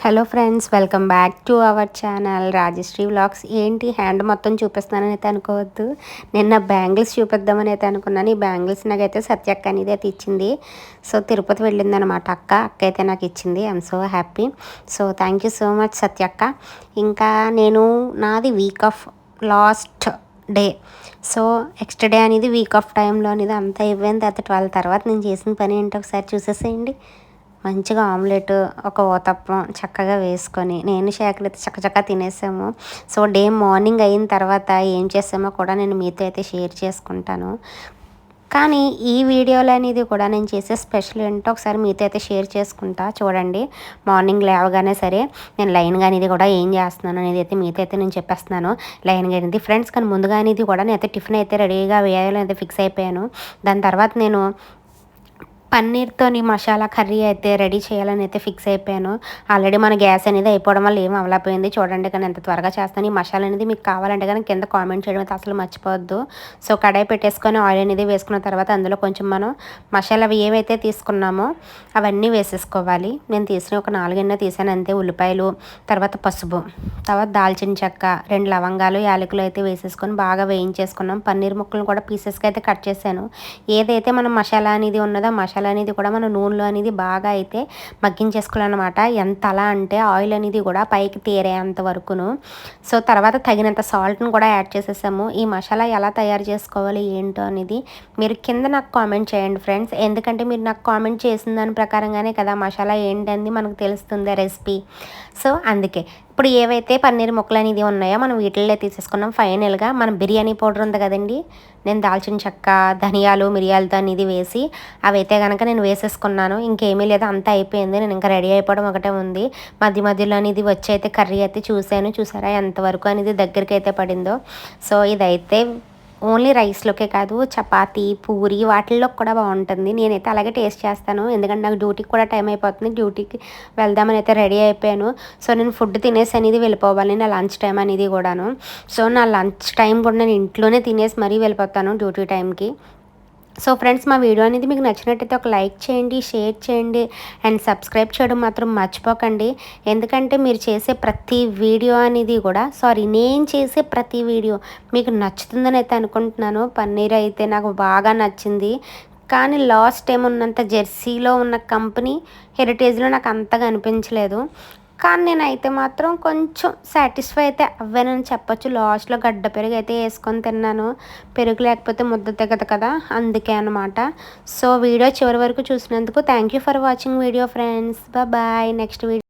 Hello friends, welcome back to our channel Rajashri vlogs. ఏంటి hand మొత్తం చూపిస్తున్నానని అయితే అనుకోవద్దు. నిన్న బ్యాంగిల్స్ చూపిద్దామని అయితే అనుకున్నాను. ఈ బ్యాంగిల్స్ నాకైతే సత్యక్క అనేది అయితే ఇచ్చింది. సో తిరుపతి వెళ్ళిందనమాట అక్క అయితే నాకు ఇచ్చింది. I'm so happy. So thank you so much సత్యక్క. ఇంకా నాది week off last day. So next day అనేది వీక్ ఆఫ్ టైంలో అనేది అంతా అయిపోయిన తర్వాత 12 తర్వాత నేను చేసిన పని ఏంటో ఒకసారి చూసేసేయండి. మంచిగా ఆమ్లెట్, ఒక ఊతప్పం చక్కగా వేసుకొని నేను శేఖర్ అయితే చక్కచక్క తినేసాము. సో డే మార్నింగ్ అయిన తర్వాత ఏం చేసామో కూడా నేను మీతో అయితే షేర్ చేసుకుంటాను. కానీ ఈ వీడియోలో అనేది కూడా నేను చేసే స్పెషల్ ఏంటో ఒకసారి మీతో అయితే షేర్ చేసుకుంటా. చూడండి, మార్నింగ్ లేవగానే సరే నేను లైన్గా అనేది కూడా ఏం చేస్తున్నాను అనేది అయితే మీతో అయితే నేను చెప్పేస్తున్నాను. లైన్గా అనేది ఫ్రెండ్స్, కానీ ముందుగా అనేది కూడా నేనైతే టిఫిన్ అయితే రెడీగా వేయాలని అయితే ఫిక్స్ అయిపోయాను. దాని తర్వాత నేను పన్నీర్తోని మసాలా కర్రీ అయితే రెడీ చేయాలని అయితే ఫిక్స్ అయిపోయాను. ఆల్రెడీ మన గ్యాస్ అనేది అయిపోవడం వల్ల ఏం అవలేకపోయింది. చూడండి కానీ ఎంత త్వరగా చేస్తాను. ఈ మసాలా అనేది మీకు కావాలంటే కానీ కింద కామెంట్ చేయడం అయితే అసలు మర్చిపోవద్దు. సో కడాయి పెట్టేసుకొని ఆయిల్ అనేది వేసుకున్న తర్వాత అందులో కొంచెం మనం మసాలా ఏవైతే తీసుకున్నామో అవన్నీ వేసేసుకోవాలి. నేను తీసిన ఒక 4 తీసాను అంతే. ఉల్లిపాయలు, తర్వాత పసుపు, తర్వాత దాల్చిన చెక్క, 2 లవంగాలు, యాలకులు అయితే వేసేసుకొని బాగా వేయించేసుకున్నాం. పన్నీర్ ముక్కలను కూడా పీసెస్కి అయితే కట్ చేశాను. ఏదైతే మనం మసాలా అనేది ఉన్నదో మసాలా అనేది కూడా మనం నూనెలో అనేది బాగా అయితే మగ్గించేసుకోవాలన్నమాట. ఎంత అలా అంటే ఆయిల్ అనేది కూడా పైకి తేరేంత వరకును. సో తర్వాత తగినంత సాల్ట్ని కూడా యాడ్ చేసేసాము. ఈ మసాలా ఎలా తయారు చేసుకోవాలి ఏంటో అనేది మీరు కింద నాకు కామెంట్ చేయండి ఫ్రెండ్స్. ఎందుకంటే మీరు నాకు కామెంట్ చేసిన దాని ప్రకారంగానే కదా మసాలా ఏంటనేది మనకు తెలుస్తుంది రెసిపీ. సో అందుకే ఇప్పుడు ఏవైతే పన్నీర్ ముక్కలు అనేది ఉన్నాయో మనం వీటిల్లో తీసేసుకున్నాం. ఫైనల్గా మనం బిర్యానీ పౌడర్ ఉంది కదండి, నేను దాల్చిన చెక్క, ధనియాలు, మిరియాలతో అనేది వేసి అవైతే కనుక నేను వేసేసుకున్నాను. ఇంకేమీ లేదు, అంతా అయిపోయింది. నేను ఇంకా రెడీ అయిపోవడం ఒకటే ఉంది. మధ్య మధ్యలో అనేది వచ్చి అయితే కర్రీ అయితే చూసారా ఎంతవరకు అనేది దగ్గరికి అయితే పడిందో. సో ఇదైతే ఓన్లీ రైస్లోకే కాదు, చపాతీ, పూరి వాటిల్లో కూడా బాగుంటుంది. నేనైతే అలాగే టేస్ట్ చేస్తాను. ఎందుకంటే నాకు డ్యూటీకి కూడా టైం అయిపోతుంది. డ్యూటీకి వెళ్దామని అయితే రెడీ అయిపోయాను. సో నేను ఫుడ్ తినేసి అనేది వెళ్ళిపోవాలి, నా లంచ్ టైం అనేది కూడాను. సో నా లంచ్ టైం కూడా నేను ఇంట్లోనే తినేసి మరీ వెళ్ళిపోతాను డ్యూటీ టైంకి. సో ఫ్రెండ్స్, మా వీడియో అనేది మీకు నచ్చినట్టయితే ఒక లైక్ చేయండి, షేర్ చేయండి అండ్ సబ్స్క్రైబ్ చేయడం మాత్రం మర్చిపోకండి. ఎందుకంటే మీరు చేసే ప్రతి వీడియో అనేది కూడా నేను చేసే ప్రతి వీడియో మీకు నచ్చుతుందని అయితే అనుకుంటున్నాను. పన్నీర్ అయితే నాకు బాగా నచ్చింది. కానీ లాస్ట్ టైం ఉన్నంత జెర్సీలో ఉన్న కంపెనీ హెరిటేజ్లో నాకు అంతగా అనిపించలేదు. కానీ నేనైతే మాత్రం కొంచెం సాటిస్ఫై అయితే అవ్వానని చెప్పొచ్చు. లాస్ట్లో గడ్డ పెరుగు అయితే వేసుకొని తిన్నాను. పెరుగు లేకపోతే ముద్ద తెగదు కదా, అందుకే అనమాట. సో వీడియో చివరి వరకు చూసినందుకు thank you for watching video friends. Bye. Next video